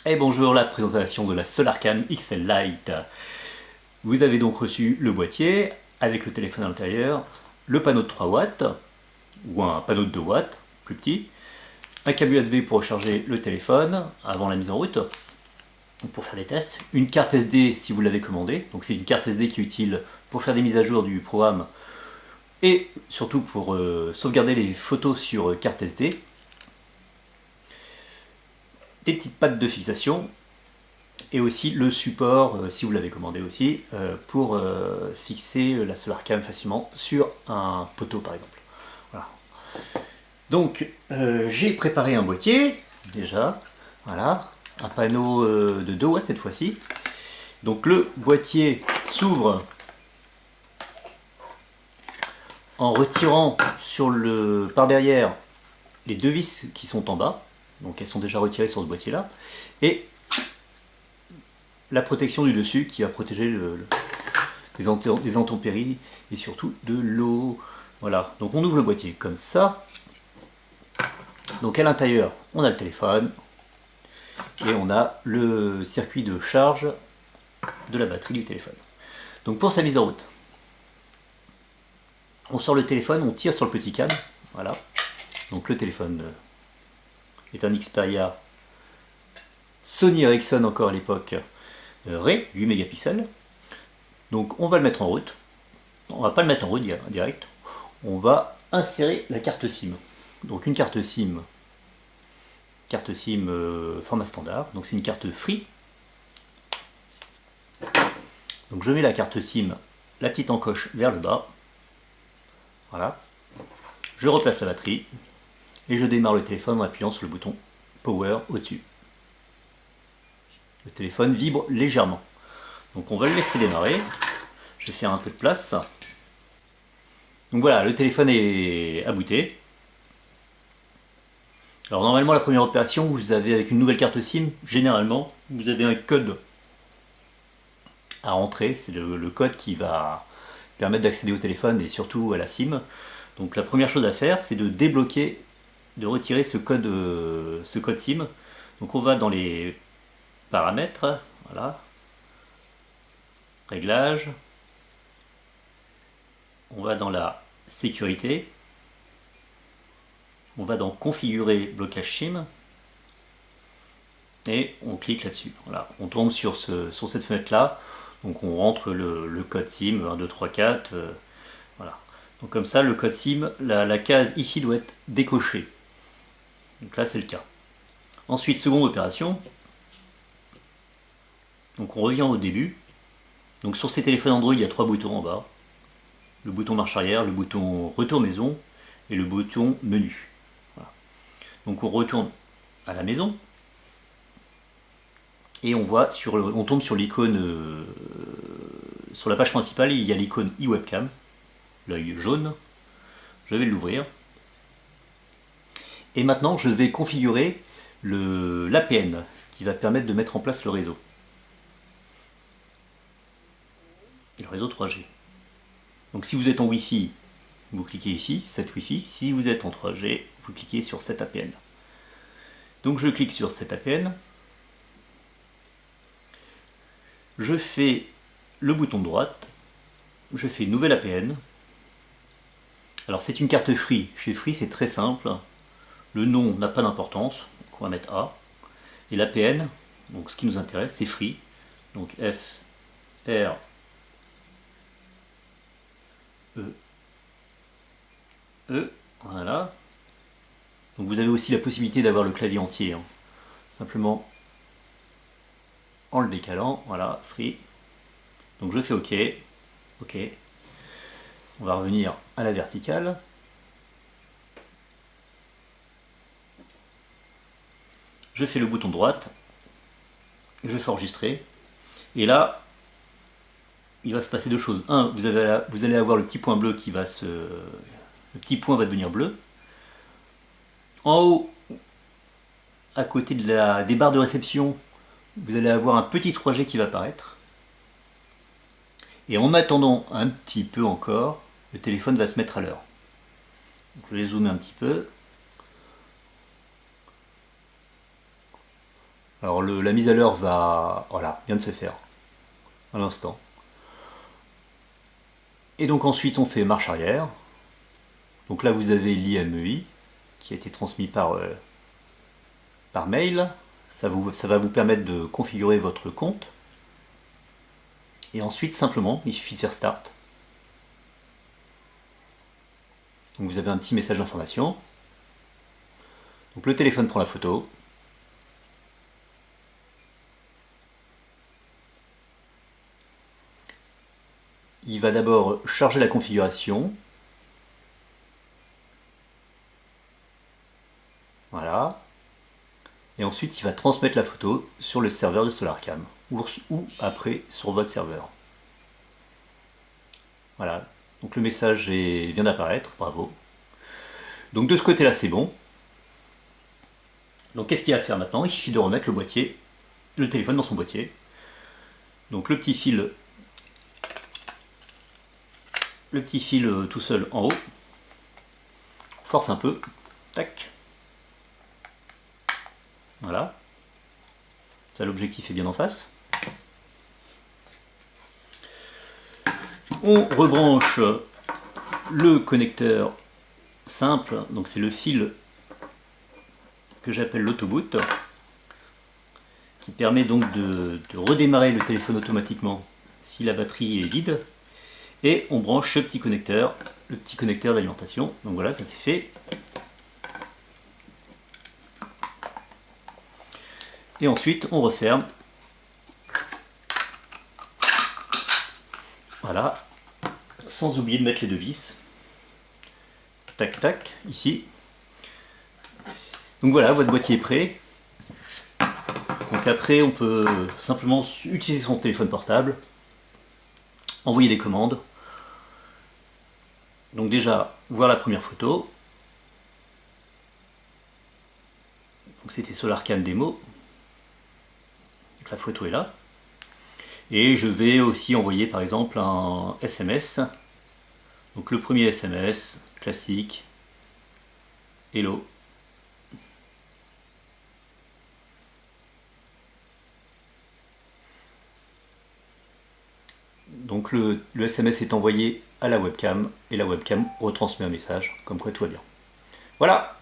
Et bonjour, la présentation de la Solarcam XL Lite. Vous avez donc reçu le boîtier avec le téléphone à l'intérieur, le panneau de 3 watts, ou un panneau de 2 watts, plus petit, un câble USB pour recharger le téléphone avant la mise en route, pour faire des tests, une carte SD si vous l'avez commandée, donc c'est une carte SD qui est utile pour faire des mises à jour du programme et surtout pour sauvegarder les photos sur carte SD, des petites pattes de fixation et aussi le support, si vous l'avez commandé aussi, pour fixer la Solarcam facilement sur un poteau par exemple. Voilà. Donc j'ai préparé un boîtier déjà, voilà, un panneau de 2 watts cette fois-ci. Donc le boîtier s'ouvre en retirant par derrière les deux vis qui sont en bas, donc elles sont déjà retirées sur ce boîtier là, et la protection du dessus qui va protéger des intempéries et surtout de l'eau. Voilà, donc on ouvre le boîtier comme ça. Donc à l'intérieur, on a le téléphone et on a le circuit de charge de la batterie du téléphone. Donc pour sa mise en route, on sort le téléphone, on tire sur le petit câble. Voilà. Donc le téléphone est un Xperia Sony Ericsson encore à l'époque, Ray, 8 mégapixels. Donc on va le mettre en route. On va pas le mettre en route direct. On va insérer la carte SIM. Donc une carte SIM format standard. Donc c'est une carte Free. Donc je mets la carte SIM, la petite encoche vers le bas. Voilà. Je replace la batterie et je démarre le téléphone en appuyant sur le bouton Power au-dessus. Le téléphone vibre légèrement. Donc on va le laisser démarrer. Je vais faire un peu de place. Donc voilà, le téléphone est à booter. Alors normalement la première opération, vous avez avec une nouvelle carte SIM, généralement, vous avez un code à rentrer. C'est le code qui va permettre d'accéder au téléphone et surtout à la SIM. Donc la première chose à faire, c'est de débloquer, de retirer ce code SIM. Donc on va dans les paramètres, voilà, réglages, on va dans la sécurité, on va dans configurer blocage SIM et on clique là-dessus. Voilà, on tombe sur cette fenêtre là, donc on rentre le code SIM 1, 2, 3, 4, voilà. Donc comme ça, le code SIM, la case ici doit être décochée. Donc là, c'est le cas. Ensuite, seconde opération. Donc on revient au début. Donc sur ces téléphones Android, il y a 3 boutons en bas. Le bouton marche arrière, le bouton retour maison et le bouton menu. Voilà. Donc on retourne à la maison et on tombe sur l'icône, sur la page principale, il y a l'icône e-webcam, l'œil jaune. Je vais l'ouvrir. Et maintenant, je vais configurer l'APN, ce qui va permettre de mettre en place le réseau. Et le réseau 3G. Donc si vous êtes en Wi-Fi, vous cliquez ici, cette Wi-Fi. Si vous êtes en 3G, vous cliquez sur cette APN. Donc je clique sur cette APN. Je fais le bouton droite. Je fais nouvelle APN. Alors c'est une carte Free. Chez Free, c'est très simple. Le nom n'a pas d'importance. On va mettre A. Et l'APN, donc ce qui nous intéresse, c'est Free. Donc F, R, E, voilà. Donc vous avez aussi la possibilité d'avoir le clavier entier, hein. Simplement en le décalant, voilà, Free. Donc je fais OK, OK. On va revenir à la verticale. Je fais le bouton droite, je fais enregistrer, et là, il va se passer deux choses. Un, vous allez avoir le petit point bleu qui va le petit point va devenir bleu. En haut, à côté des barres de réception, vous allez avoir un petit 3G qui va apparaître. Et en attendant un petit peu encore, le téléphone va se mettre à l'heure. Je vais zoomer un petit peu. Alors la mise à l'heure voilà, vient de se faire à l'instant. Et donc ensuite on fait marche arrière. Donc là vous avez l'IMEI qui a été transmis par mail. Ça va vous permettre de configurer votre compte. Et ensuite simplement il suffit de faire Start. Donc vous avez un petit message d'information. Donc le téléphone prend la photo. Il va d'abord charger la configuration. Voilà. Et ensuite il va transmettre la photo sur le serveur de SolarCam. Ou après sur votre serveur. Voilà. Donc le message vient d'apparaître. Bravo. Donc de ce côté-là c'est bon. Donc qu'est-ce qu'il y a à faire maintenant? Il suffit de remettre le téléphone dans son boîtier. Donc le petit fil tout seul en haut. On force un peu. Tac. Voilà. Ça, l'objectif est bien en face. On rebranche le connecteur simple. Donc c'est le fil que j'appelle l'autoboot, qui permet donc de redémarrer le téléphone automatiquement si la batterie est vide. Et on branche ce petit connecteur, le petit connecteur d'alimentation. Donc voilà, ça c'est fait. Et ensuite on referme. Voilà, sans oublier de mettre les deux vis. Tac tac, ici. Donc voilà, votre boîtier est prêt. Donc après on peut simplement utiliser son téléphone portable, envoyer des commandes. Donc déjà, voir la première photo. Donc c'était SolarCam démo. Donc la photo est là. Et je vais aussi envoyer par exemple un SMS. Donc le premier SMS, classique. Hello. Donc le SMS est envoyé à la webcam et la webcam retransmet un message comme quoi tout va bien. Voilà.